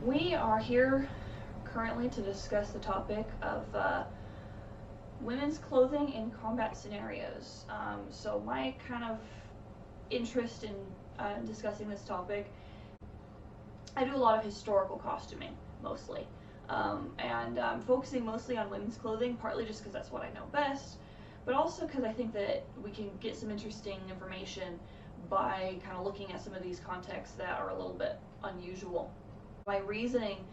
We are here currently to discuss the topic of women's clothing in combat scenarios. So my kind of interest in discussing this topic, I do a lot of historical costuming, mostly. And I'm focusing mostly on women's clothing, partly just because that's what I know best, but also because I think that we can get some interesting information by kind of looking at some of these contexts that are a little bit unusual. My reasoning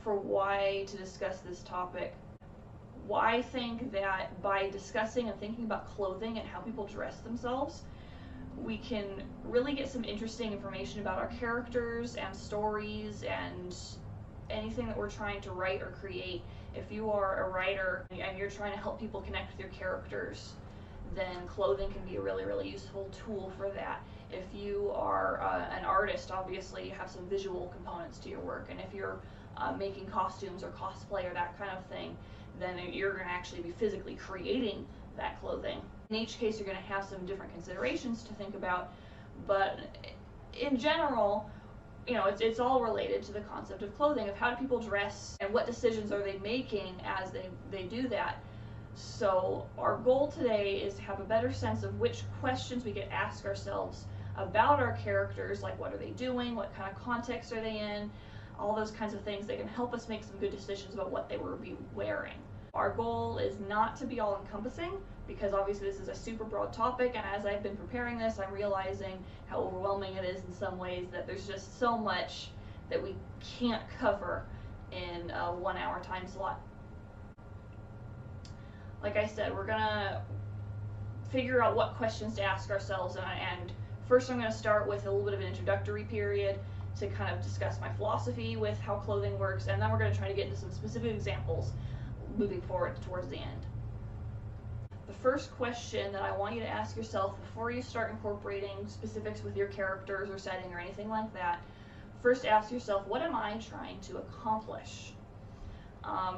for why to discuss this topic, why I think that by discussing and thinking about clothing and how people dress themselves, we can really get some interesting information about our characters and stories and anything that we're trying to write or create. If you are a writer and you're trying to help people connect with your characters, then clothing can be a really, really useful tool for that. If you are an artist, obviously you have some visual components to your work, and if you're making costumes or cosplay or that kind of thing, then you're going to actually be physically creating that clothing. In each case, you're going to have some different considerations to think about, but in general, you know, it's all related to the concept of clothing, of how do people dress and what decisions are they making as they do that. So our goal today is to have a better sense of which questions we could ask ourselves about our characters, like what are they doing, what kind of context are they in, all those kinds of things that can help us make some good decisions about what they will be wearing. Our goal is not to be all-encompassing, because obviously this is a super broad topic, and as I've been preparing this, I'm realizing how overwhelming it is in some ways, that there's just so much that we can't cover in a 1 hour time slot. Like I said, we're gonna figure out what questions to ask ourselves, and first I'm gonna start with a little bit of an introductory period to kind of discuss my philosophy with how clothing works, and then we're gonna try to get into some specific examples moving forward towards the end. The first question that I want you to ask yourself before you start incorporating specifics with your characters or setting or anything like that, first ask yourself, what am I trying to accomplish?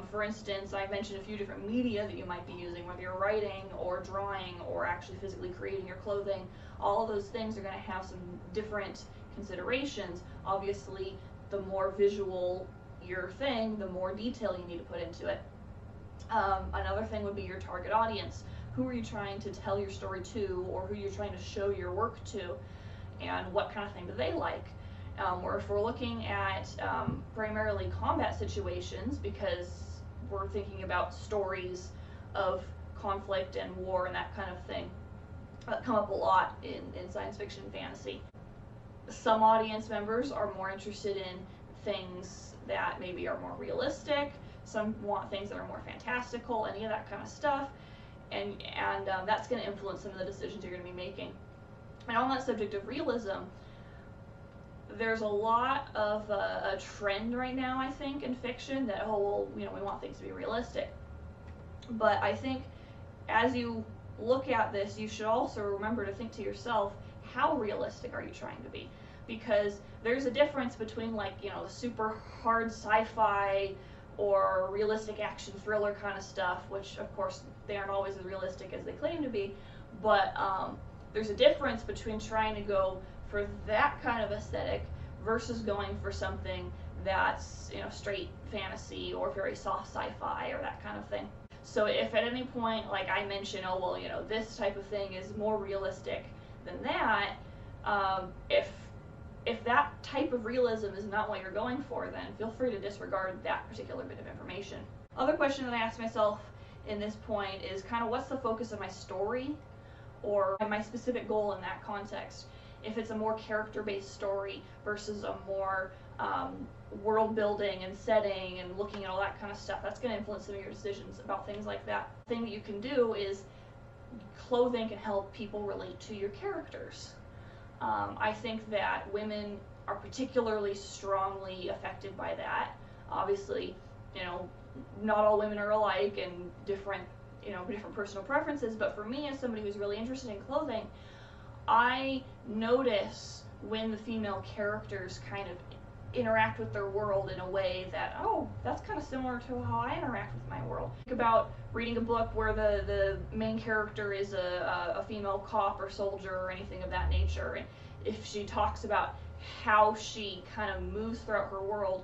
For instance, I mentioned a few different media that you might be using, whether you're writing or drawing or actually physically creating your clothing. All of those things are going to have some different considerations. Obviously, the more visual your thing, the more detail you need to put into it. Another thing would be your target audience. Who are you trying to tell your story to, or who you're trying to show your work to, and what kind of thing do they like? Or if we're looking at primarily combat situations, because we're thinking about stories of conflict and war and that kind of thing that come up a lot in science fiction and fantasy. Some audience members are more interested in things that maybe are more realistic. Some want things that are more fantastical, any of that kind of stuff, and that's going to influence some of the decisions you're going to be making. And on that subject of realism, there's a lot of a trend right now, I think, in fiction that, oh, well, you know, we want things to be realistic. But I think as you look at this, you should also remember to think to yourself, how realistic are you trying to be? Because there's a difference between, like, you know, the super hard sci-fi or realistic action thriller kind of stuff, which of course they aren't always as realistic as they claim to be, but there's a difference between trying to go for that kind of aesthetic versus going for something that's, you know, straight fantasy or very soft sci-fi or that kind of thing. So if at any point, like I mention, oh, well, you know, this type of thing is more realistic than that, if that type of realism is not what you're going for, then feel free to disregard that particular bit of information. Other question that I ask myself in this point is kind of, what's the focus of my story or my specific goal in that context? If it's a more character-based story versus a more world building and setting and looking at all that kind of stuff, that's going to influence some of your decisions about things like that. The thing that you can do is clothing can help people relate to your characters. I think that women are particularly strongly affected by that. Obviously, you know, not all women are alike and different, you know, different personal preferences, but for me, as somebody who's really interested in clothing, I notice when the female characters kind of interact with their world in a way that, oh, that's kind of similar to how I interact with my world. Think about reading a book where the main character is a female cop or soldier or anything of that nature, and if she talks about how she kind of moves throughout her world,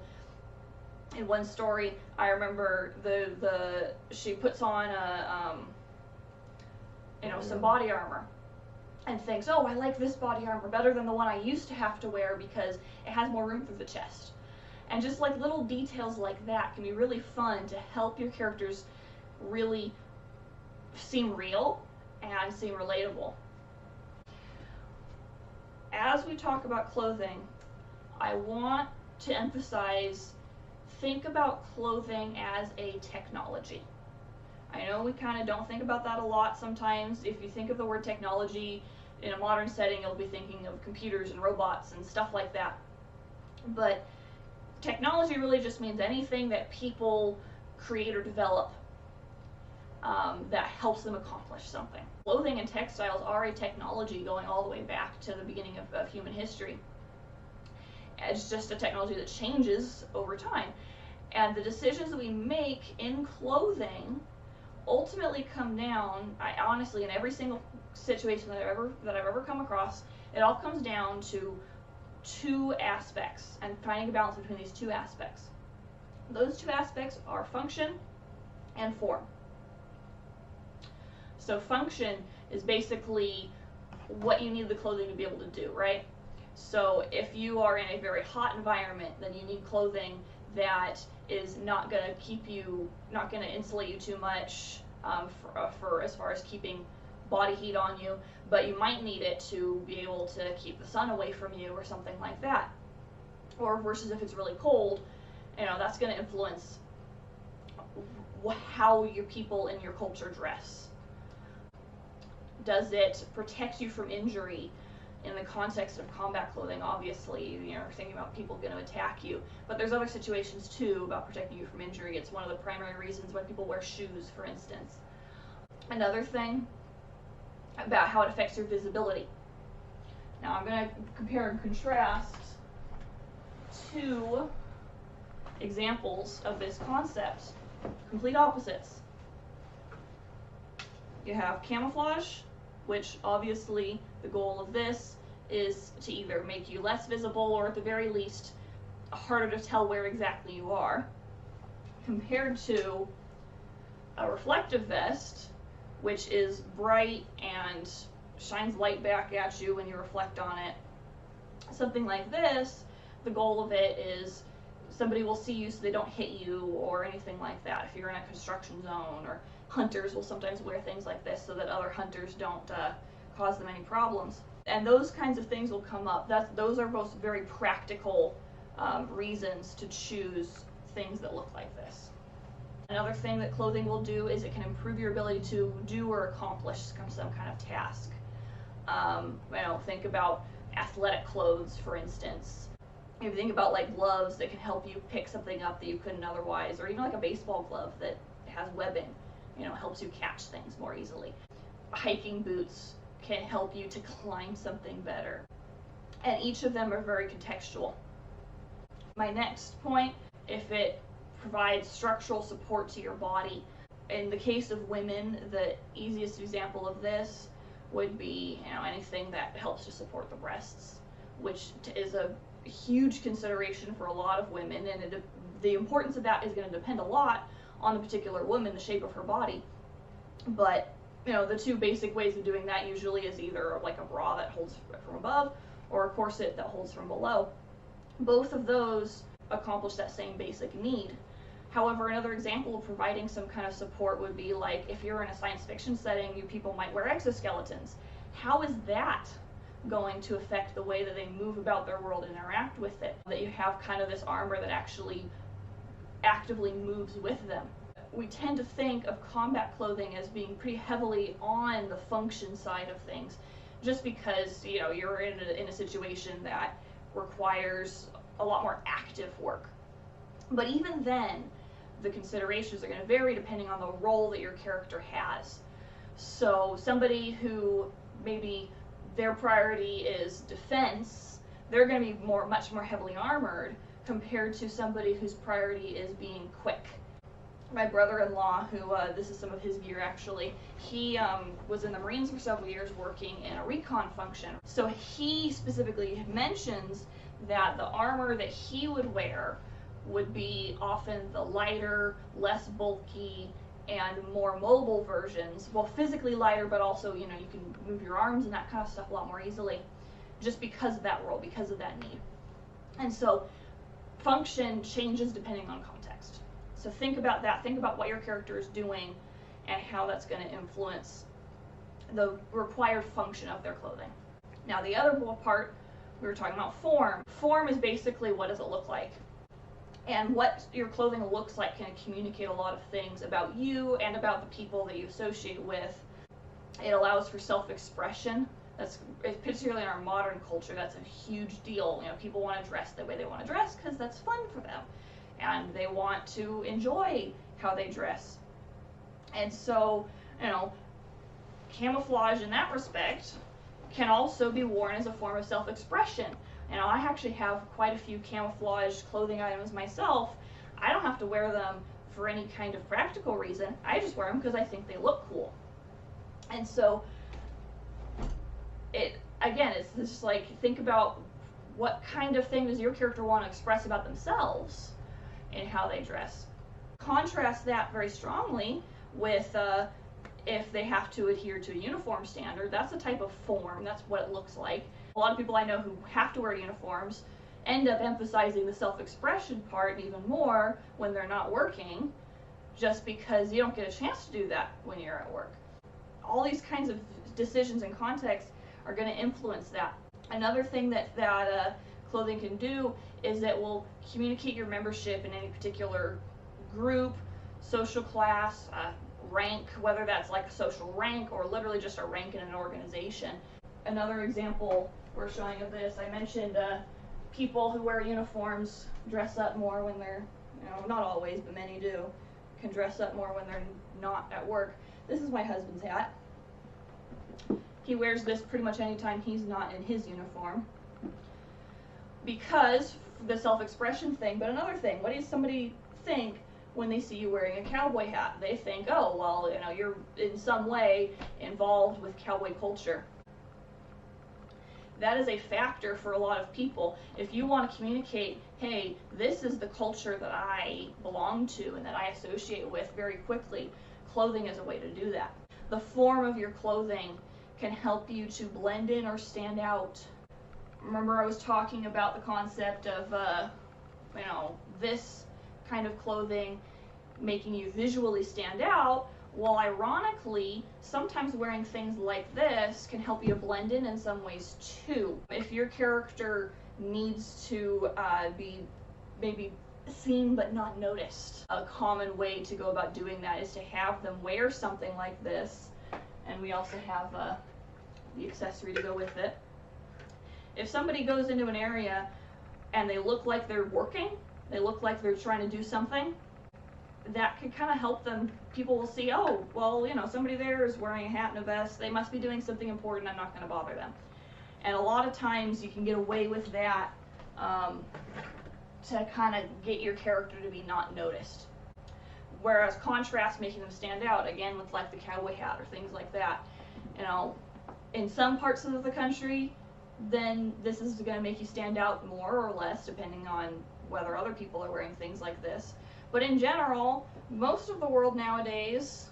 In one story, I remember she puts on some body armor and thinks, oh, I like this body armor better than the one I used to have to wear because it has more room through the chest. And just like little details like that can be really fun to help your characters really seem real and seem relatable. As we talk about clothing, I want to emphasize, think about clothing as a technology. I know we kind of don't think about that a lot sometimes. If you think of the word technology in a modern setting, you'll be thinking of computers and robots and stuff like that. But technology really just means anything that people create or develop that helps them accomplish something. Clothing and textiles are a technology going all the way back to the beginning of human history. It's just a technology that changes over time. And the decisions that we make in clothing ultimately come down, honestly, in every single situation that I've ever come across, it all comes down to two aspects and finding a balance between these two aspects. Those two aspects are function and form. So function is basically what you need the clothing to be able to do, right? So if you are in a very hot environment, then you need clothing that is not going to insulate you too much for as far as keeping body heat on you, but you might need it to be able to keep the sun away from you or something like that. Or versus if it's really cold, that's going to influence how your people in your culture dress. Does it protect you from injury? In the context of combat clothing, obviously, you're thinking about people going to attack you, but there's other situations too about protecting you from injury. It's one of the primary reasons why people wear shoes, for instance. Another thing about how it affects your visibility. Now I'm going to compare and contrast two examples of this concept, complete opposites. You have camouflage, which obviously the goal of this is to either make you less visible or at the very least harder to tell where exactly you are, compared to a reflective vest, which is bright and shines light back at you when you reflect on it. Something like this, the goal of it is somebody will see you so they don't hit you or anything like that. If you're in a construction zone, or hunters will sometimes wear things like this so that other hunters don't cause them any problems. And those kinds of things will come up. Those are both very practical reasons to choose things that look like this. Another thing that clothing will do is it can improve your ability to do or accomplish some kind of task. Think about athletic clothes, for instance. If you think about like gloves that can help you pick something up that you couldn't otherwise, or even like a baseball glove that has webbing, helps you catch things more easily. Hiking boots can help you to climb something better. And each of them are very contextual. My next point, if it provides structural support to your body. In the case of women, the easiest example of this would be anything that helps to support the breasts, which is a huge consideration for a lot of women, and the importance of that is going to depend a lot on the particular woman, the shape of her body. But the two basic ways of doing that usually is either like a bra that holds from above or a corset that holds from below. Both of those accomplish that same basic need. However, another example of providing some kind of support would be like if you're in a science fiction setting, you people might wear exoskeletons. How is that going to affect the way that they move about their world and interact with it? That you have kind of this armor that actually actively moves with them. We tend to think of combat clothing as being pretty heavily on the function side of things, just because you're in a situation that requires a lot more active work. But even then, the considerations are going to vary depending on the role that your character has. So somebody who maybe their priority is defense, they're going to be much more heavily armored compared to somebody whose priority is being quick. My brother-in-law, who this is some of his gear actually, he was in the Marines for several years working in a recon function. So he specifically mentions that the armor that he would wear would be often the lighter, less bulky, and more mobile versions. Well, physically lighter, but also, you can move your arms and that kind of stuff a lot more easily, just because of that role, because of that need. And so function changes depending on context. So think about that. Think about what your character is doing and how that's going to influence the required function of their clothing. Now, the other part, we were talking about form. Form is basically, what does it look like? And what your clothing looks like can communicate a lot of things about you and about the people that you associate with. It allows for self-expression. That's particularly in our modern culture, that's a huge deal. People want to dress the way they want to dress because that's fun for them, and they want to enjoy how they dress. And so, camouflage in that respect can also be worn as a form of self-expression. I actually have quite a few camouflage clothing items myself. I don't have to wear them for any kind of practical reason. I just wear them because I think they look cool. And so, it's just like, think about what kind of thing does your character want to express about themselves in how they dress. Contrast that very strongly with if they have to adhere to a uniform standard. That's a type of form. That's what it looks like. A lot of people I know who have to wear uniforms end up emphasizing the self-expression part even more when they're not working, just because you don't get a chance to do that when you're at work. All these kinds of decisions and contexts are going to influence that. Another thing that clothing can do is it will communicate your membership in any particular group, social class, rank, whether that's like a social rank or literally just a rank in an organization. Another example we're showing of this, I mentioned people who wear uniforms dress up more when they're, not always, but many do, can dress up more when they're not at work. This is my husband's hat. He wears this pretty much anytime he's not in his uniform, because the self-expression thing. But another thing, what does somebody think when they see you wearing a cowboy hat? They think, oh, well, you're in some way involved with cowboy culture. That is a factor for a lot of people. If you want to communicate, hey, this is the culture that I belong to and that I associate with very quickly, clothing is a way to do that. The form of your clothing can help you to blend in or stand out. Remember, I was talking about the concept of, this kind of clothing making you visually stand out. Well, ironically, sometimes wearing things like this can help you to blend in some ways too. If your character needs to be maybe seen but not noticed, a common way to go about doing that is to have them wear something like this. And we also have the accessory to go with it. If somebody goes into an area and they look like they're working, they look like they're trying to do something, that can kind of help them. People will see, oh, well, somebody there is wearing a hat and a vest. They must be doing something important. I'm not going to bother them. And a lot of times you can get away with that to kind of get your character to be not noticed. Whereas contrast, making them stand out, again, with like the cowboy hat or things like that. In some parts of the country, then this is going to make you stand out more or less, depending on whether other people are wearing things like this. But in general, most of the world nowadays,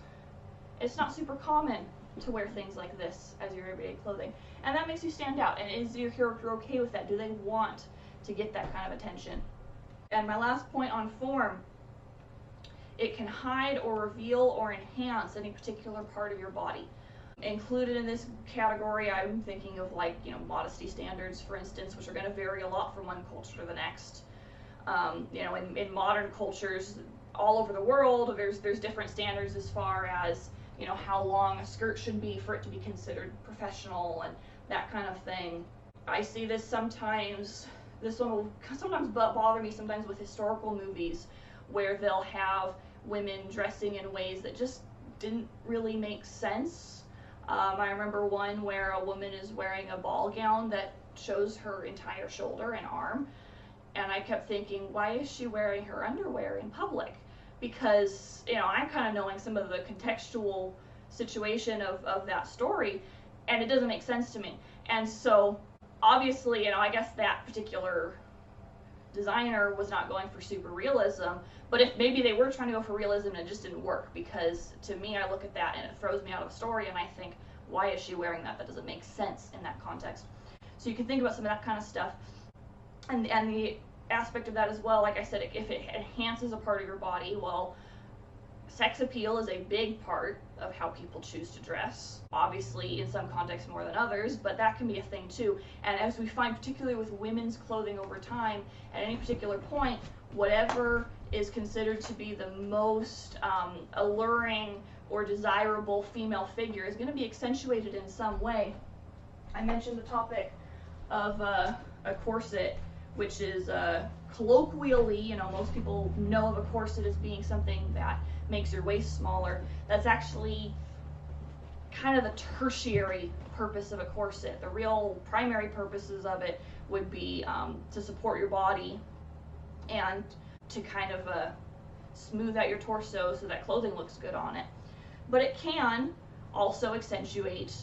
it's not super common to wear things like this as your everyday clothing. And that makes you stand out. And is your character okay with that? Do they want to get that kind of attention? And my last point on form, it can hide or reveal or enhance any particular part of your body. Included in this category, I'm thinking of modesty standards, for instance, which are going to vary a lot from one culture to the next. In modern cultures all over the world, there's different standards as far as how long a skirt should be for it to be considered professional and that kind of thing. I see this sometimes. This one will sometimes bother me sometimes with historical movies, where they'll have women dressing in ways that just didn't really make sense. I remember one where a woman is wearing a ball gown that shows her entire shoulder and arm. And I kept thinking, why is she wearing her underwear in public? Because, I'm kind of knowing some of the contextual situation of that story, and it doesn't make sense to me. And so, obviously, I guess that particular designer was not going for super realism, but if maybe they were trying to go for realism and it just didn't work, because to me, I look at that and it throws me out of the story, and I think, why is she wearing that? That doesn't make sense in that context. So you can think about some of that kind of stuff. And the aspect of that as well, like I said, if it enhances a part of your body, well, sex appeal is a big part of how people choose to dress. Obviously, in some contexts more than others, but that can be a thing too. And as we find, particularly with women's clothing over time, at any particular point, whatever is considered to be the most alluring or desirable female figure is going to be accentuated in some way. I mentioned the topic of a corset, which is colloquially, you know, most people know of a corset as being something that makes your waist smaller. That's actually kind of the tertiary purpose of a corset. The real primary purposes of it would be to support your body and to kind of smooth out your torso so that clothing looks good on it. But it can also accentuate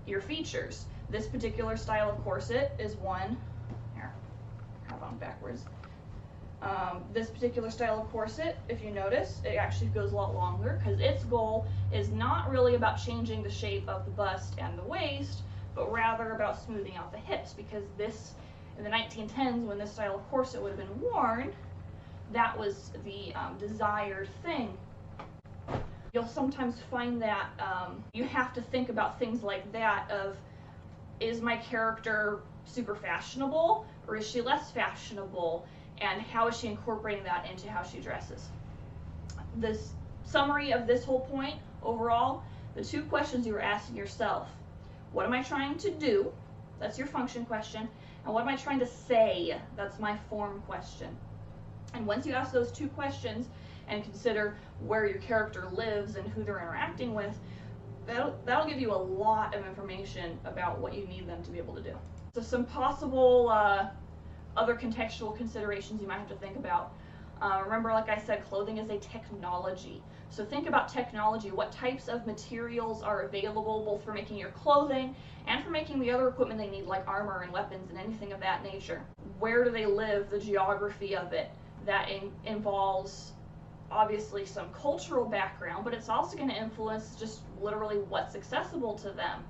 your features. This particular style of corset is one, here, have on backwards. This particular style of corset, if you notice, it actually goes a lot longer because its goal is not really about changing the shape of the bust and the waist, but rather about smoothing out the hips, because this, in the 1910s, when this style of corset would have been worn, that was the desired thing. You'll sometimes find that you have to think about things like that of, is my character super fashionable or is she less fashionable, and how is she incorporating that into how she dresses? This summary of this whole point overall, the two questions you were asking yourself: what am I trying to do? That's your function question. And what am I trying to say? That's my form question. And once you ask those two questions and consider where your character lives and who they're interacting with, that'll give you a lot of information about what you need them to be able to do. So some possible other contextual considerations you might have to think about. Remember, like I said, clothing is a technology. So think about technology. What types of materials are available both for making your clothing and for making the other equipment they need, like armor and weapons and anything of that nature? Where do they live? The geography of it. That involves obviously some cultural background, but it's also going to influence just literally what's accessible to them.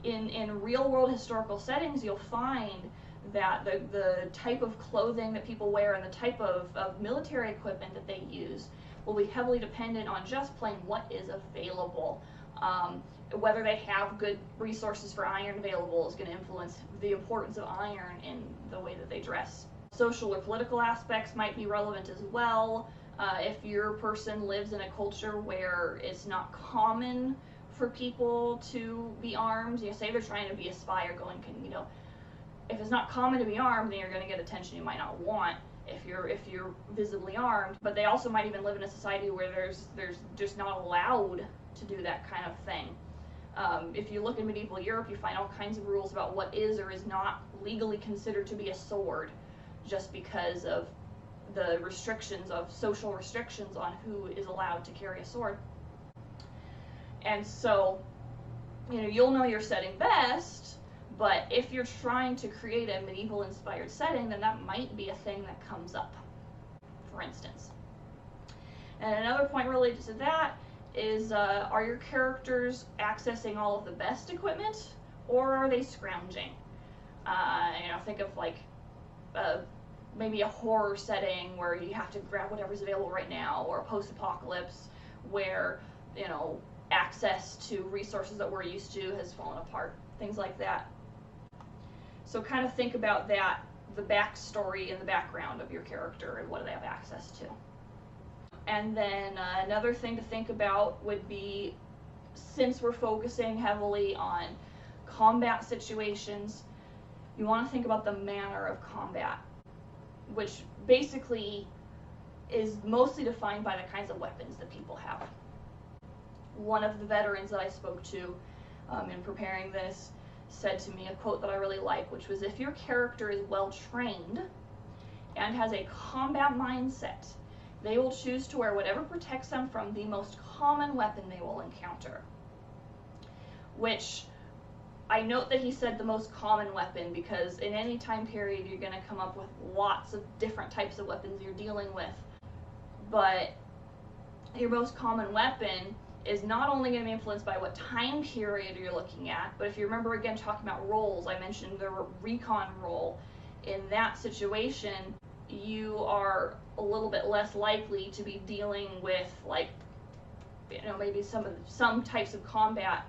In real world historical settings, you'll find that the type of clothing that people wear and the type of military equipment that they use will be heavily dependent on just plain what is available. Whether they have good resources for iron available is going to influence the importance of iron in the way that they dress. Social or political aspects might be relevant as well. If your person lives in a culture where it's not common for people to be armed, you know, say they're trying to be a spy or going, you know, if it's not common to be armed, then you're going to get attention you might not want if you're visibly armed. But they also might even live in a society where there's just not allowed to do that kind of thing. If you look in medieval Europe, you find all kinds of rules about what is or is not legally considered to be a sword, just because of the restrictions of social restrictions on who is allowed to carry a sword. And so, you know, you'll know your setting best, but if you're trying to create a medieval inspired setting, then that might be a thing that comes up, for instance. And another point related to that is, are your characters accessing all of the best equipment, or are they scrounging? You know, think of like maybe a horror setting where you have to grab whatever's available right now, or a post-apocalypse where, you know, access to resources that we're used to has fallen apart, things like that. So kind of think about that, the backstory and the background of your character and what do they have access to. And then another thing to think about would be, since we're focusing heavily on combat situations, you want to think about the manner of combat, which basically is mostly defined by the kinds of weapons that people have. One of the veterans that I spoke to in preparing this said to me a quote that I really like, which was, if your character is well trained and has a combat mindset, they will choose to wear whatever protects them from the most common weapon they will encounter. Which I note that he said the most common weapon, because in any time period you're going to come up with lots of different types of weapons you're dealing with. But your most common weapon is not only going to be influenced by what time period you're looking at, but if you remember again talking about roles, I mentioned the recon role. In that situation, you are a little bit less likely to be dealing with, like, you know, maybe some types of combat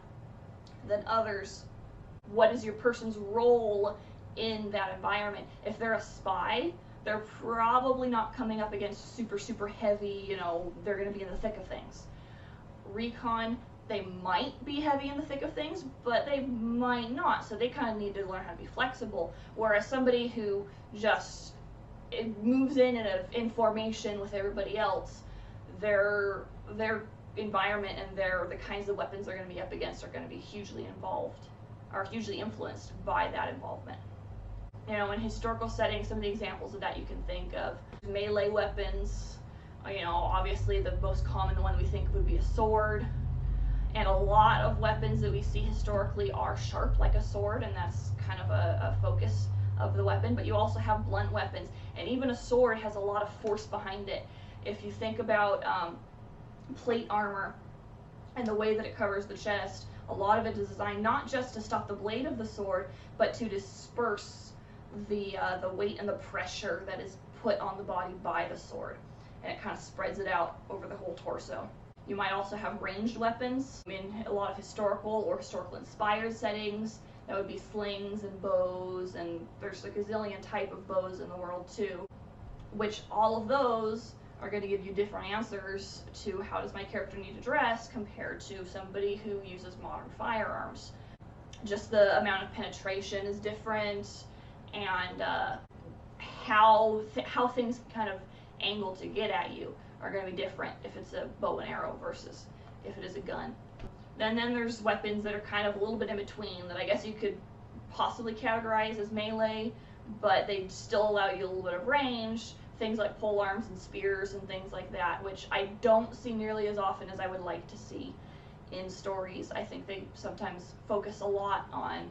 than others. What is your person's role in that environment? If they're a spy, they're probably not coming up against super heavy, you know, they're going to be in the thick of things. Recon, they might be heavy in the thick of things, but they might not, so they kind of need to learn how to be flexible. Whereas somebody who just moves in formation with everybody else, their environment and the kinds of weapons they're going to be up against are going to be hugely involved, or hugely influenced by that involvement. You know, in historical settings, some of the examples of that you can think of: melee weapons. You know, obviously the most common one we think would be a sword, and a lot of weapons that we see historically are sharp like a sword, and that's kind of a focus of the weapon. But you also have blunt weapons, and even a sword has a lot of force behind it. If you think about plate armor and the way that it covers the chest, a lot of it is designed not just to stop the blade of the sword, but to disperse the weight and the pressure that is put on the body by the sword, and it kind of spreads it out over the whole torso. You might also have ranged weapons. In a lot of historical or historical inspired settings, that would be slings and bows, and there's a gazillion type of bows in the world too, which all of those are going to give you different answers to how does my character need to dress compared to somebody who uses modern firearms. Just the amount of penetration is different, and how things kind of angle to get at you are going to be different if it's a bow and arrow versus if it is a gun. Then there's weapons that are kind of a little bit in between that I guess you could possibly categorize as melee, but they still allow you a little bit of range. Things like pole arms and spears and things like that, which I don't see nearly as often as I would like to see in stories. I think they sometimes focus a lot on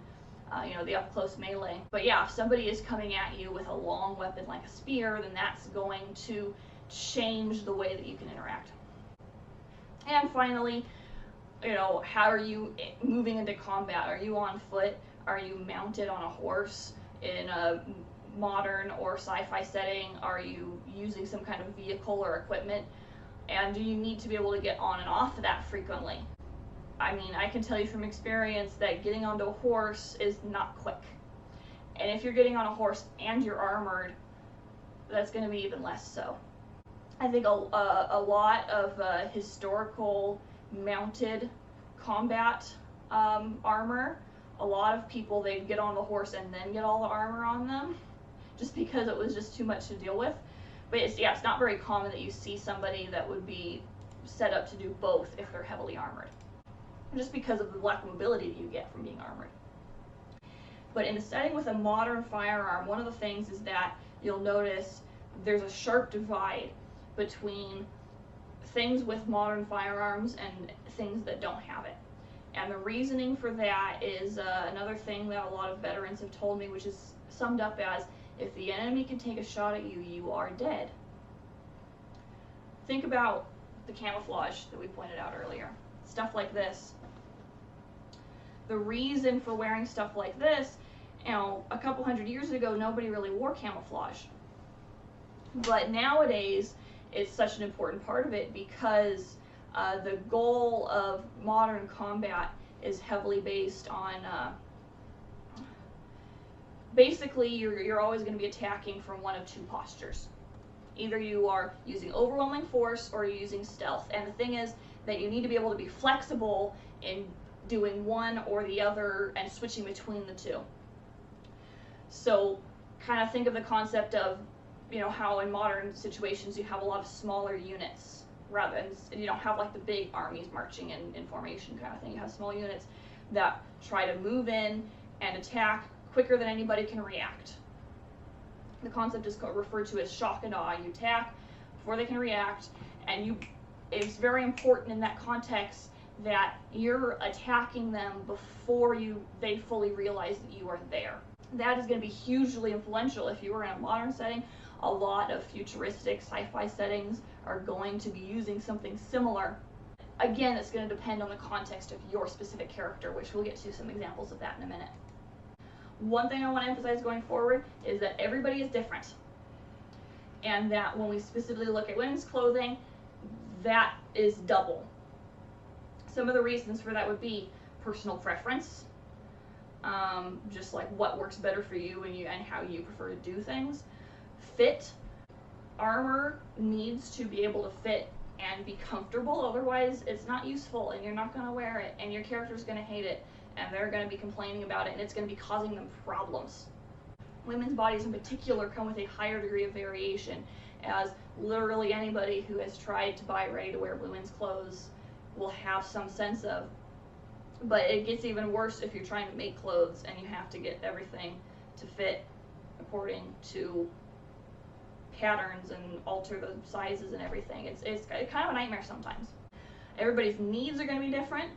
you know, the up-close melee. But yeah, if somebody is coming at you with a long weapon like a spear, then that's going to change the way that you can interact. And finally, you know, how are you moving into combat? Are you on foot? Are you mounted on a horse? In a modern or sci-fi setting, are you using some kind of vehicle or equipment? And do you need to be able to get on and off that frequently? I mean, I can tell you from experience that getting onto a horse is not quick. And if you're getting on a horse and you're armored, that's going to be even less so. I think a lot of historical mounted combat armor, a lot of people, they'd get on the horse and then get all the armor on them, just because it was just too much to deal with. But it's not very common that you see somebody that would be set up to do both if they're heavily armored, just because of the lack of mobility that you get from being armored. But in a setting with a modern firearm, one of the things is that you'll notice there's a sharp divide between things with modern firearms and things that don't have it. And the reasoning for that is another thing that a lot of veterans have told me, which is summed up as, if the enemy can take a shot at you, you are dead. Think about the camouflage that we pointed out earlier. Stuff like this. The reason for wearing stuff like this, you know, a couple hundred years ago, nobody really wore camouflage. But nowadays, it's such an important part of it because the goal of modern combat is heavily based on basically you're always going to be attacking from one of two postures. Either you are using overwhelming force or you're using stealth. And the thing is that you need to be able to be flexible in doing one or the other and switching between the two. So kind of think of the concept of, you know, how in modern situations you have a lot of smaller units rather than, you don't have like the big armies marching in formation kind of thing. You have small units that try to move in and attack quicker than anybody can react. The concept is referred to as shock and awe. You attack before they can react, and it's very important in that context that you're attacking them before they fully realize that you are there. That is going to be hugely influential if you were in a modern setting. A lot of futuristic sci-fi settings are going to be using something similar. Again, it's going to depend on the context of your specific character, which we'll get to some examples of that in a minute. One thing I want to emphasize going forward is that everybody is different, and that when we specifically look at women's clothing, that is double. Some of the reasons for that would be personal preference, just like what works better for you and how you prefer to do things. Fit. Armor needs to be able to fit and be comfortable, otherwise it's not useful and you're not going to wear it and your character's going to hate it and they're going to be complaining about it and it's going to be causing them problems. Women's bodies in particular come with a higher degree of variation, as literally anybody who has tried to buy ready-to-wear women's clothes will have some sense of. But it gets even worse if you're trying to make clothes and you have to get everything to fit according to patterns and alter the sizes and everything. It's kind of a nightmare sometimes. Everybody's needs are going to be different.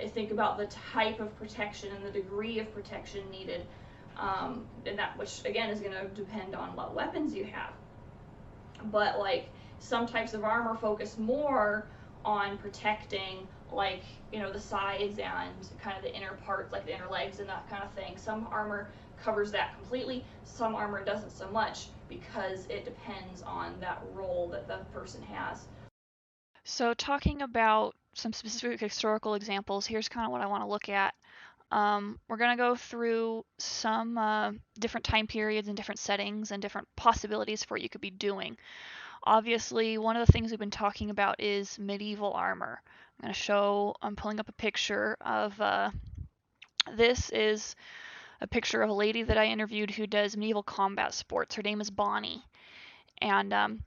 I think about the type of protection and the degree of protection needed, and that, which again is going to depend on what weapons you have. But like some types of armor focus more on protecting, like, you know, the sides and kind of the inner parts, like the inner legs and that kind of thing. Some armor covers that completely, some armor doesn't so much, because it depends on that role that the person has. So talking about some specific historical examples, here's kind of what I want to look at. We're going to go through some different time periods and different settings and different possibilities for what you could be doing. Obviously, one of the things we've been talking about is medieval armor. I'm pulling up a picture of, this is a picture of a lady that I interviewed who does medieval combat sports. Her name is Bonnie. And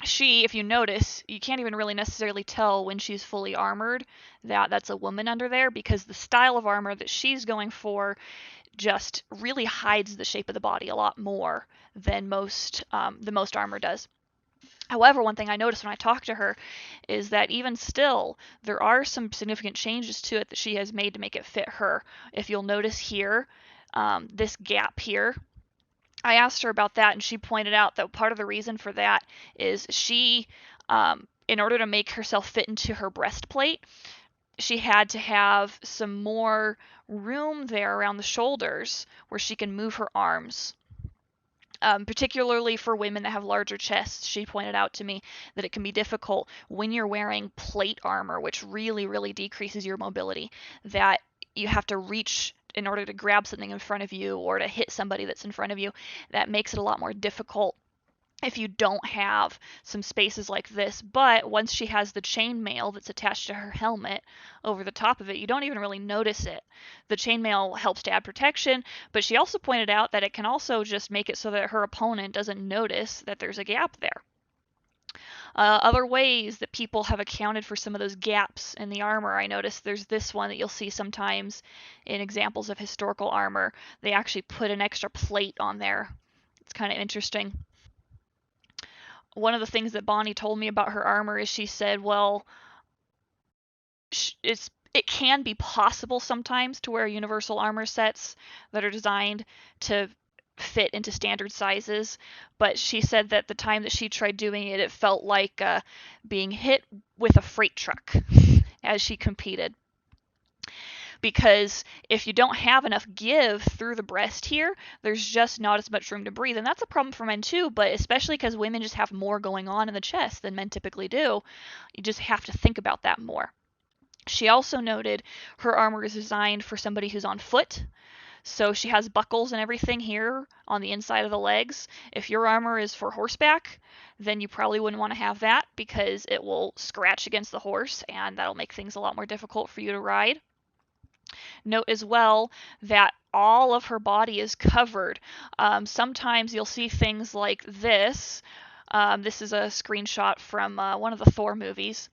she, if you notice, you can't even really necessarily tell when she's fully armored that that's a woman under there, because the style of armor that she's going for just really hides the shape of the body a lot more than the most armor does. However, one thing I noticed when I talked to her is that even still, there are some significant changes to it that she has made to make it fit her. If you'll notice here, this gap here, I asked her about that, and she pointed out that part of the reason for that is she, in order to make herself fit into her breastplate, she had to have some more room there around the shoulders where she can move her arms. Particularly for women that have larger chests, she pointed out to me that it can be difficult when you're wearing plate armor, which really, really decreases your mobility, that you have to reach in order to grab something in front of you or to hit somebody that's in front of you. That makes it a lot more difficult if you don't have some spaces like this. But once she has the chainmail that's attached to her helmet over the top of it, you don't even really notice it. The chainmail helps to add protection, but she also pointed out that it can also just make it so that her opponent doesn't notice that there's a gap there. Other ways that people have accounted for some of those gaps in the armor, I noticed there's this one that you'll see sometimes in examples of historical armor. They actually put an extra plate on there. It's kind of interesting. One of the things that Bonnie told me about her armor is she said, well, it can be possible sometimes to wear universal armor sets that are designed to fit into standard sizes, but she said that the time that she tried doing it, it felt like being hit with a freight truck as she competed. Because if you don't have enough give through the breast here, there's just not as much room to breathe. And that's a problem for men too, but especially because women just have more going on in the chest than men typically do. You just have to think about that more. She also noted her armor is designed for somebody who's on foot. So she has buckles and everything here on the inside of the legs. If your armor is for horseback, then you probably wouldn't want to have that because it will scratch against the horse and that'll make things a lot more difficult for you to ride. Note as well that all of her body is covered. Sometimes you'll see things like this. This is a screenshot from one of the Thor movies.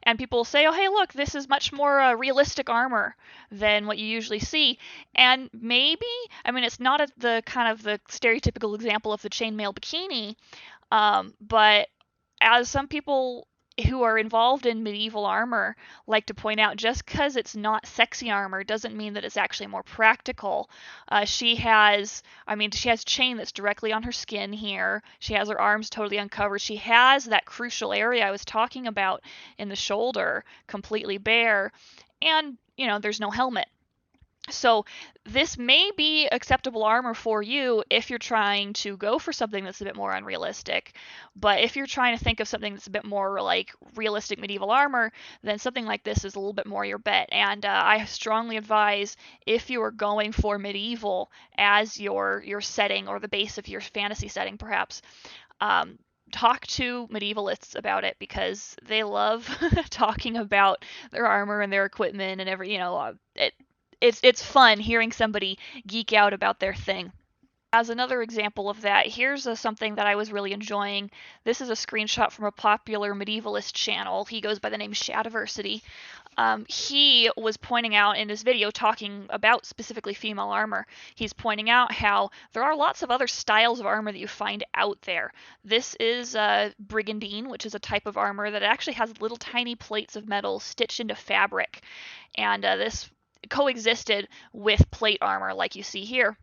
And people will say, oh, hey, look, this is much more realistic armor than what you usually see. And maybe, I mean, it's not the kind of the stereotypical example of the chainmail bikini, but as some people who are involved in medieval armor like to point out just because it's not sexy armor doesn't mean that it's actually more practical. She has chain that's directly on her skin here. She has her arms totally uncovered. She has that crucial area I was talking about in the shoulder completely bare. And, there's no helmet. So this may be acceptable armor for you if you're trying to go for something that's a bit more unrealistic. But if you're trying to think of something that's a bit more like realistic medieval armor, then something like this is a little bit more your bet. And I strongly advise, if you are going for medieval as your setting or the base of your fantasy setting perhaps, talk to medievalists about it, because they love talking about their armor and their equipment and it's fun hearing somebody geek out about their thing. As another example of that, here's something that I was really enjoying. This is a screenshot from a popular medievalist channel. He goes by the name Shadiversity. He was pointing out in his video, talking about specifically female armor, he's pointing out how there are lots of other styles of armor that you find out there. This is brigandine, which is a type of armor that actually has little tiny plates of metal stitched into fabric. And this coexisted with plate armor like you see here.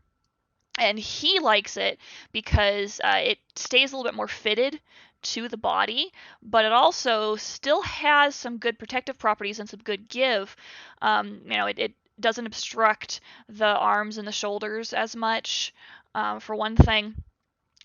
And he likes it because it stays a little bit more fitted to the body, but it also still has some good protective properties and some good give. It doesn't obstruct the arms and the shoulders as much, for one thing.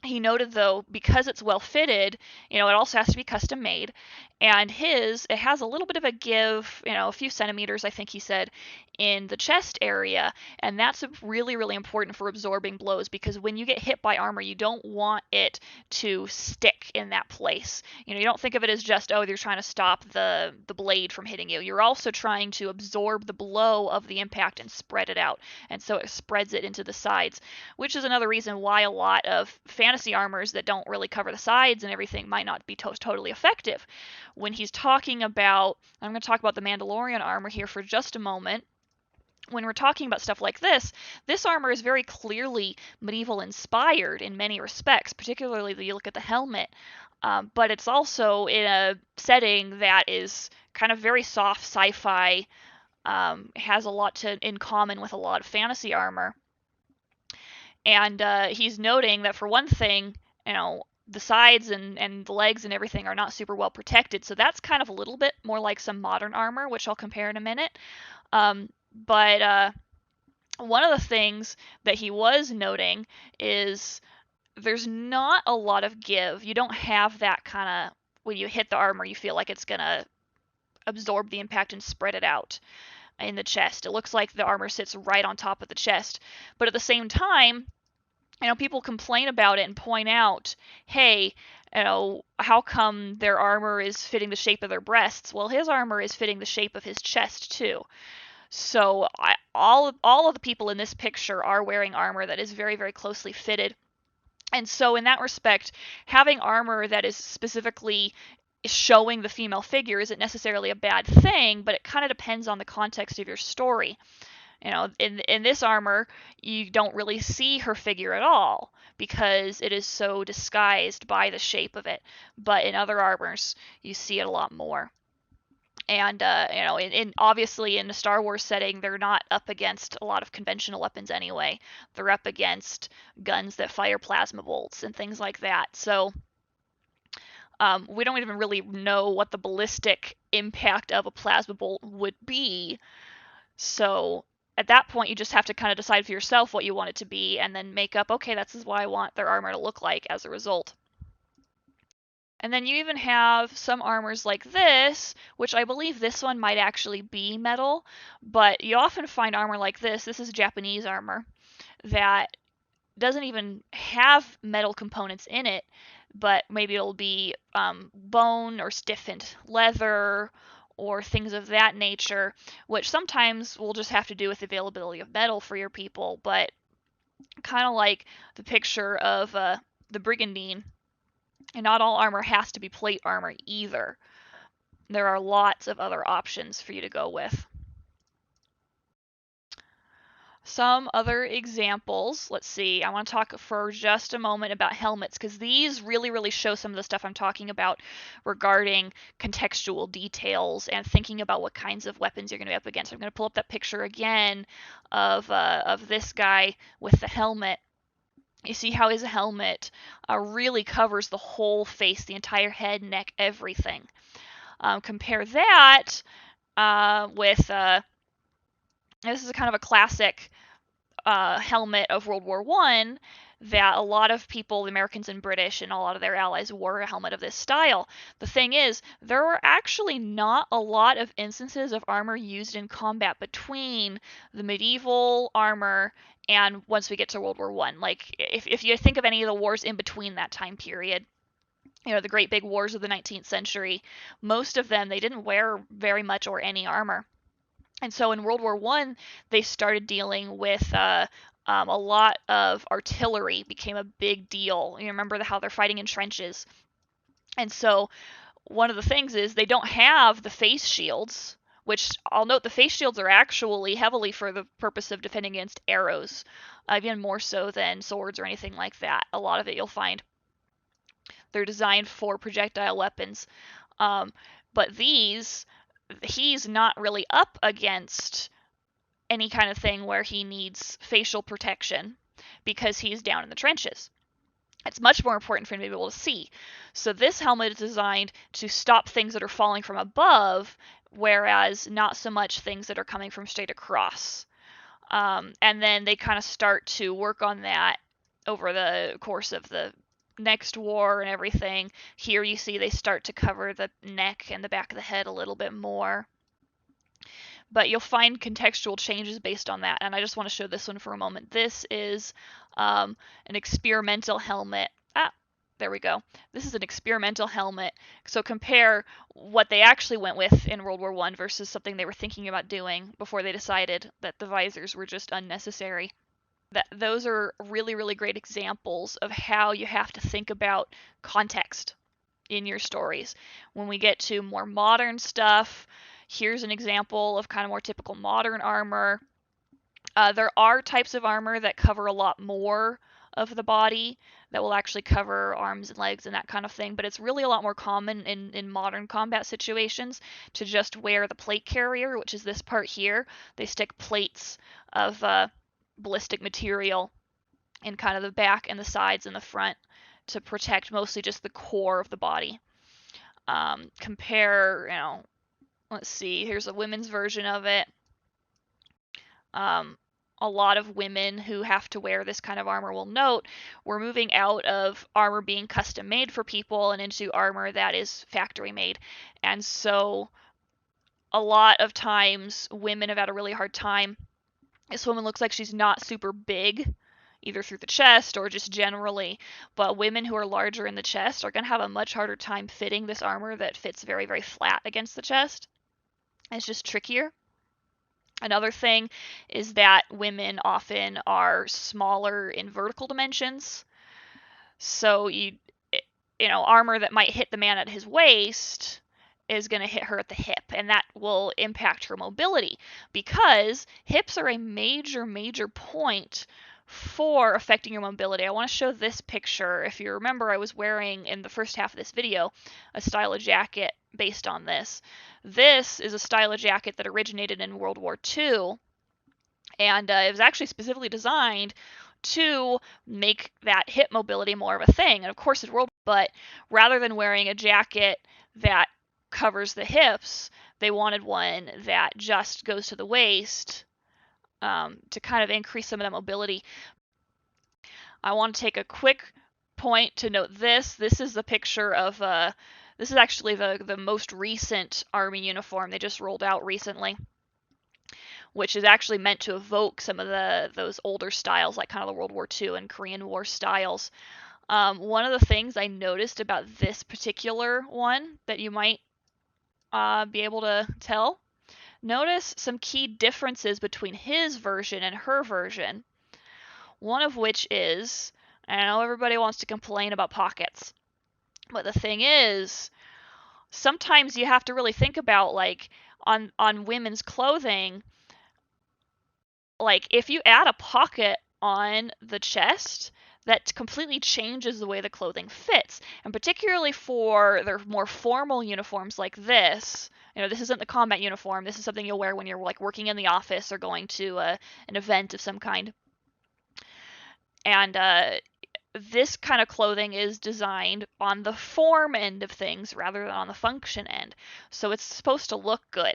He noted, though, because it's well fitted, it also has to be custom made, and it has a little bit of a give, a few centimeters, I think he said, in the chest area, and that's really, really important for absorbing blows, because when you get hit by armor, you don't want it to stick in that place. You don't think of it as just, oh, you're trying to stop the blade from hitting you. You're also trying to absorb the blow of the impact and spread it out, and so it spreads it into the sides, which is another reason why a lot of fantasy armors that don't really cover the sides and everything might not be totally effective. When he's talking about, I'm going to talk about the Mandalorian armor here for just a moment. When we're talking about stuff like this armor is very clearly medieval inspired in many respects, particularly when you look at the helmet. But it's also in a setting that is kind of very soft sci-fi, has a lot in common with a lot of fantasy armor. And he's noting that, for one thing, the sides and the legs and everything are not super well protected, so that's kind of a little bit more like some modern armor, which I'll compare in a minute. But one of the things that he was noting is there's not a lot of give. You don't have that kind of, when you hit the armor, you feel like it's going to absorb the impact and spread it out in the chest. It looks like the armor sits right on top of the chest. But at the same time, people complain about it and point out, hey, how come their armor is fitting the shape of their breasts? Well, his armor is fitting the shape of his chest too. So all of the people in this picture are wearing armor that is very, very closely fitted. And so in that respect, having armor that is specifically showing the female figure isn't necessarily a bad thing, but it kind of depends on the context of your story. In this armor, you don't really see her figure at all because it is so disguised by the shape of it. But in other armors, you see it a lot more. And obviously in the Star Wars setting, they're not up against a lot of conventional weapons anyway. They're up against guns that fire plasma bolts and things like that. So we don't even really know what the ballistic impact of a plasma bolt would be. So at that point, you just have to kind of decide for yourself what you want it to be, and then make up, okay, this is what I want their armor to look like as a result. And then you even have some armors like this, which I believe this one might actually be metal, but you often find armor like this. This is Japanese armor that doesn't even have metal components in it, but maybe it'll be bone or stiffened leather or things of that nature, which sometimes will just have to do with the availability of metal for your people, but kind of like the picture of the brigandine. And not all armor has to be plate armor either. There are lots of other options for you to go with. Some other examples, let's see, I want to talk for just a moment about helmets, because these really show some of the stuff I'm talking about regarding contextual details and thinking about what kinds of weapons you're going to be up against. I'm going to pull up that picture again of this guy with the helmet. You see how his helmet really covers the whole face, the entire head, neck, everything. Compare that with this is a kind of a classic helmet of World War I that a lot of people, the Americans and British and a lot of their allies, wore a helmet of this style. The thing is, there were actually not a lot of instances of armor used in combat between the medieval armor and once we get to World War I. Like, if you think of any of the wars in between that time period, you know, the great big wars of the 19th century, most of them, they didn't wear very much or any armor. And so in World War I, they started dealing with a lot of artillery became a big deal. You remember how they're fighting in trenches. And so one of the things is they don't have the face shields, which I'll note the face shields are actually heavily for the purpose of defending against arrows, even more so than swords or anything like that. A lot of it you'll find they're designed for projectile weapons. But he's not really up against any kind of thing where he needs facial protection because he's down in the trenches. It's much more important for him to be able to see. So this helmet is designed to stop things that are falling from above, whereas not so much things that are coming from straight across. And then they kind of start to work on that over the course of the next war and everything. Here you see they start to cover the neck and the back of the head a little bit more. But you'll find contextual changes based on that. And I just want to show this one for a moment. This is an experimental helmet. There we go. This is an experimental helmet. So compare what they actually went with in World War I versus something they were thinking about doing before they decided that the visors were just unnecessary. Those are really great examples of how you have to think about context in your stories. When we get to more modern stuff, here's an example of kind of more typical modern armor. There are types of armor that cover a lot more of the body, that will actually cover arms and legs and that kind of thing, but it's really a lot more common in modern combat situations to just wear the plate carrier, which is this part here. They stick plates of ballistic material in kind of the back and the sides and the front to protect mostly just the core of the body. Compare, you know, let's see, here's a women's version of it. A lot of women who have to wear this kind of armor will note we're moving out of armor being custom made for people and into armor that is factory made. And so a lot of times women have had a really hard time. This woman looks like she's not super big, either through the chest or just generally, but women who are larger in the chest are going to have a much harder time fitting this armor that fits very flat against the chest. It's just trickier. Another thing is that women often are smaller in vertical dimensions. So armor that might hit the man at his waist is going to hit her at the hip, and that will impact her mobility because hips are a major point for affecting your mobility. I want to show this picture. If you remember, I was wearing in the first half of this video a style of jacket based on this. This is a style of jacket that originated in World War II, and it was actually specifically designed to make that hip mobility more of a thing. And of course, it's but rather than wearing a jacket that covers the hips, they wanted one that just goes to the waist to kind of increase some of that mobility. I want to take a quick point to note this. This is the picture of this is actually the most recent Army uniform they just rolled out recently, which is actually meant to evoke some of those older styles, like kind of the World War II and Korean War styles. One of the things I noticed about this particular one that you might be able to tell, notice some key differences between his version and her version. One of which is, I know everybody wants to complain about pockets, but the thing is, sometimes you have to really think about, like, on women's clothing, like if you add a pocket on the chest, that completely changes the way the clothing fits. And particularly for their more formal uniforms like this, this isn't the combat uniform. This is something you'll wear when you're like working in the office or going to an event of some kind. And this kind of clothing is designed on the form end of things rather than on the function end. So it's supposed to look good.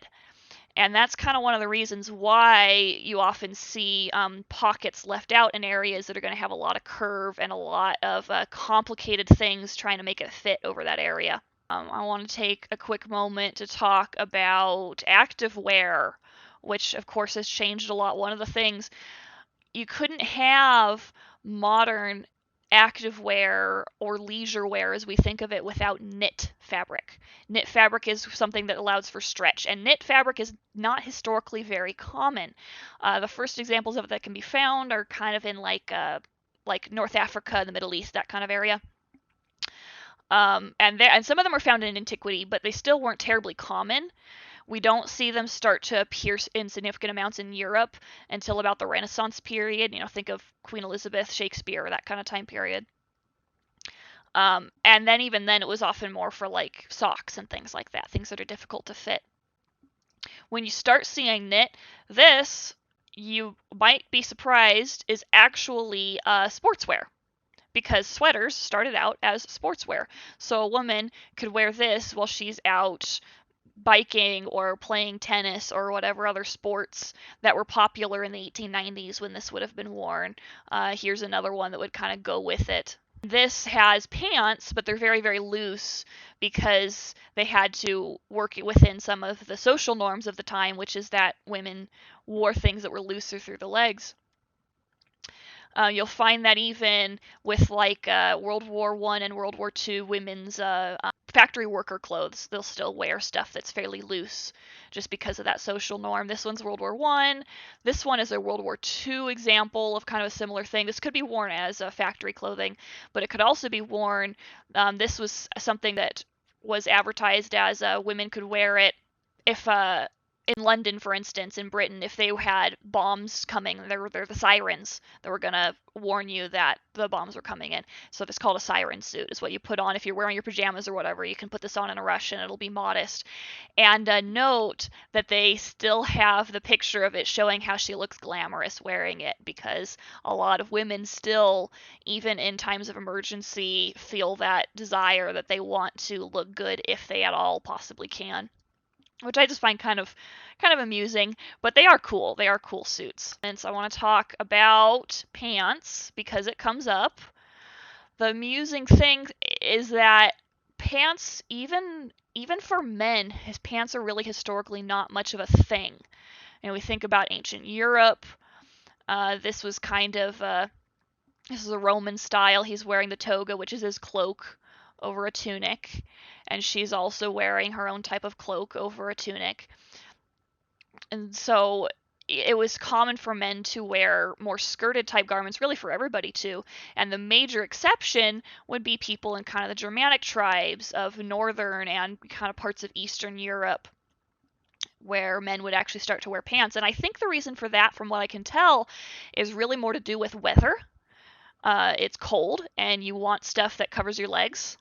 And that's kind of one of the reasons why you often see pockets left out in areas that are going to have a lot of curve and a lot of complicated things trying to make it fit over that area. I want to take a quick moment to talk about activewear, which of course has changed a lot. One of the things, you couldn't have modern activewear or leisure wear as we think of it without knit fabric. Knit fabric is something that allows for stretch, and knit fabric is not historically very common. The first examples of it that can be found are kind of in like North Africa, the Middle East, that kind of area. And some of them are found in antiquity, but they still weren't terribly common. We don't see them start to appear in significant amounts in Europe until about the Renaissance period. Think of Queen Elizabeth, Shakespeare, that kind of time period. And then even then, it was often more for like socks and things like that, things that are difficult to fit. When you start seeing knit, this, you might be surprised, is actually sportswear. Because sweaters started out as sportswear. So a woman could wear this while she's out biking or playing tennis or whatever other sports that were popular in the 1890s when this would have been worn. Here's another one that would kind of go with it. This has pants, but they're very, very loose because they had to work within some of the social norms of the time, which is that women wore things that were looser through the legs. You'll find that even with like World War I and World War II women's factory worker clothes, they'll still wear stuff that's fairly loose just because of that social norm. This one's World War I. This one is a World War II example of kind of a similar thing. This could be worn as factory clothing, but it could also be worn. This was something that was advertised as women could wear it if in London, for instance, in Britain, if they had bombs coming, they're the sirens that were going to warn you that the bombs were coming in. So it's called a siren suit. Is what you put on if you're wearing your pajamas or whatever. You can put this on in a rush and it'll be modest. And note that they still have the picture of it showing how she looks glamorous wearing it, because a lot of women still, even in times of emergency, feel that desire that they want to look good if they at all possibly can, which I just find kind of amusing, but they are cool. They are cool suits. And so I want to talk about pants because it comes up. The amusing thing is that pants, even for men, his pants are really historically not much of a thing. We think about ancient Europe. This was kind of this is a Roman style. He's wearing the toga, which is his cloak, over a tunic, and she's also wearing her own type of cloak over a tunic. And so it was common for men to wear more skirted type garments, really for everybody too. And the major exception would be people in kind of the Germanic tribes of northern and kind of parts of Eastern Europe, where men would actually start to wear pants. And I think the reason for that, from what I can tell, is really more to do with weather. It's cold and you want stuff that covers your legs.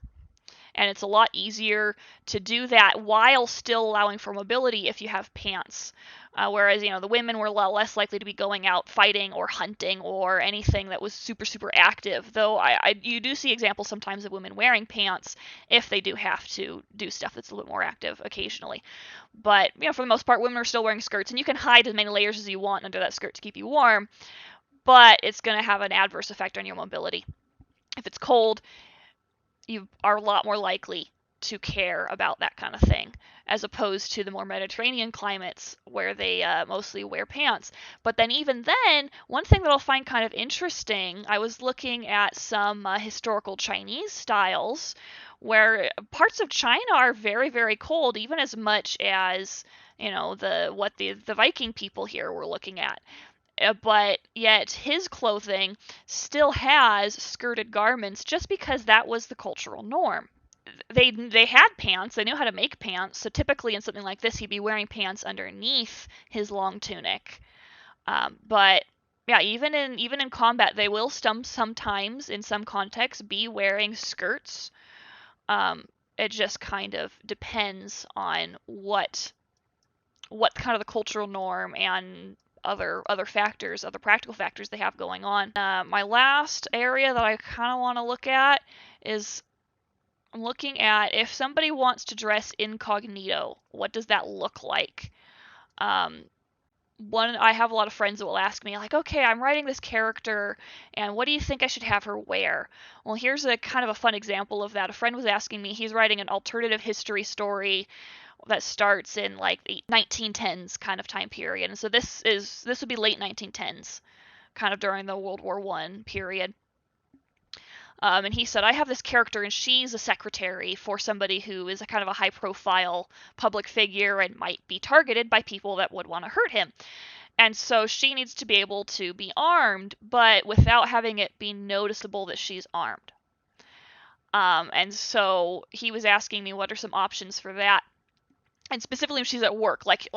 And it's a lot easier to do that while still allowing for mobility if you have pants. Whereas, the women were a lot less likely to be going out fighting or hunting or anything that was super, super active. Though you do see examples sometimes of women wearing pants if they do have to do stuff that's a little bit more active occasionally. But, for the most part, women are still wearing skirts, and you can hide as many layers as you want under that skirt to keep you warm, but it's going to have an adverse effect on your mobility. If it's cold, you are a lot more likely to care about that kind of thing, as opposed to the more Mediterranean climates where they mostly wear pants. But then even then, one thing that I'll find kind of interesting, I was looking at some historical Chinese styles where parts of China are very, very cold, even as much as, the Viking people here were looking at. But yet his clothing still has skirted garments just because that was the cultural norm. They had pants, they knew how to make pants, so typically in something like this he'd be wearing pants underneath his long tunic. But yeah, even in combat, they will sometimes in some contexts be wearing skirts. It just kind of depends on what kind of the cultural norm and other factors, other practical factors they have going on. My last area that I kind of want to look at is I'm looking at if somebody wants to dress incognito, what does that look like? I have a lot of friends that will ask me like, okay, I'm writing this character, and what do you think I should have her wear? Well, here's a kind of a fun example of that. A friend was asking me, he's writing an alternative history story that starts in like the 1910s kind of time period, and so this would be late 1910s, kind of during the World War I period. And he said, I have this character, and she's a secretary for somebody who is a kind of a high-profile public figure and might be targeted by people that would want to hurt him. And so she needs to be able to be armed, but without having it be noticeable that she's armed. And so he was asking me what are some options for that. And specifically when she's at work, like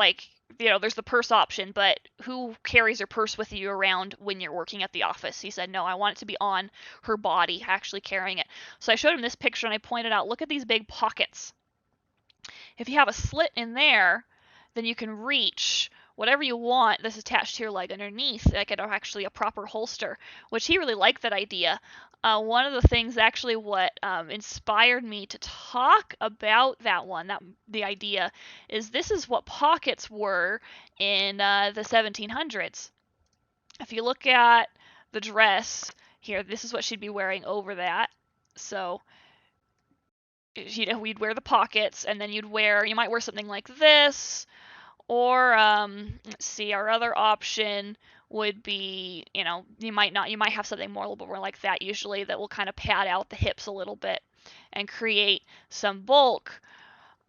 there's the purse option, but who carries her purse with you around when you're working at the office? He said, no, I want it to be on her body, actually carrying it. So I showed him this picture and I pointed out, look at these big pockets. If you have a slit in there, then you can reach whatever you want that's attached to your leg underneath, like actually a proper holster, which he really liked that idea. One of the things actually what inspired me to talk about the idea, is this is what pockets were in the 1700s. If you look at the dress here, this is what she'd be wearing over that. So we'd wear the pockets, and then you might wear something like this, or let's see, our other option would be, you might have something more a little bit more like that usually, that will kind of pad out the hips a little bit and create some bulk.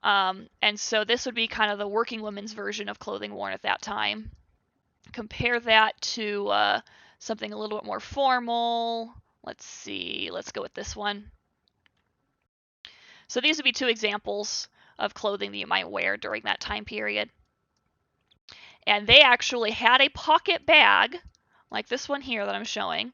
And so this would be kind of the working woman's version of clothing worn at that time. Compare that to something a little bit more formal. Let's see, let's go with this one. So these would be two examples of clothing that you might wear during that time period. And they actually had a pocket bag, like this one here that I'm showing,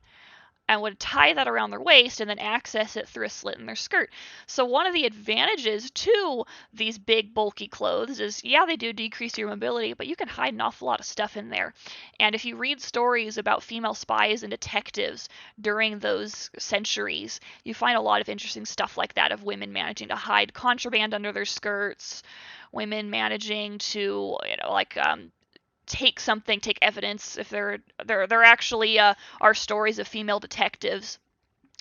and would tie that around their waist and then access it through a slit in their skirt. So one of the advantages to these big bulky clothes is, yeah, they do decrease your mobility, but you can hide an awful lot of stuff in there. And if you read stories about female spies and detectives during those centuries, you find a lot of interesting stuff like that, of women managing to hide contraband under their skirts, women managing to, take evidence. If there actually are stories of female detectives.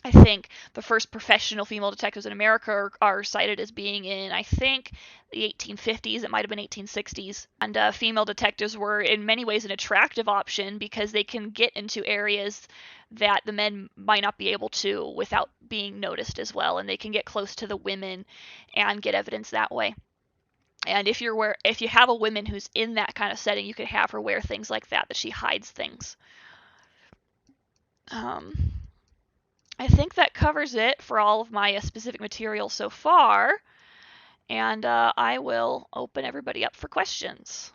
I think the first professional female detectives in America are cited as being in, I think, the 1850s. It might have been 1860s. And female detectives were in many ways an attractive option because they can get into areas that the men might not be able to without being noticed as well. And they can get close to the women and get evidence that way. And if you have a woman who's in that kind of setting, you could have her wear things like that she hides things. I think that covers it for all of my specific material so far, and I will open everybody up for questions.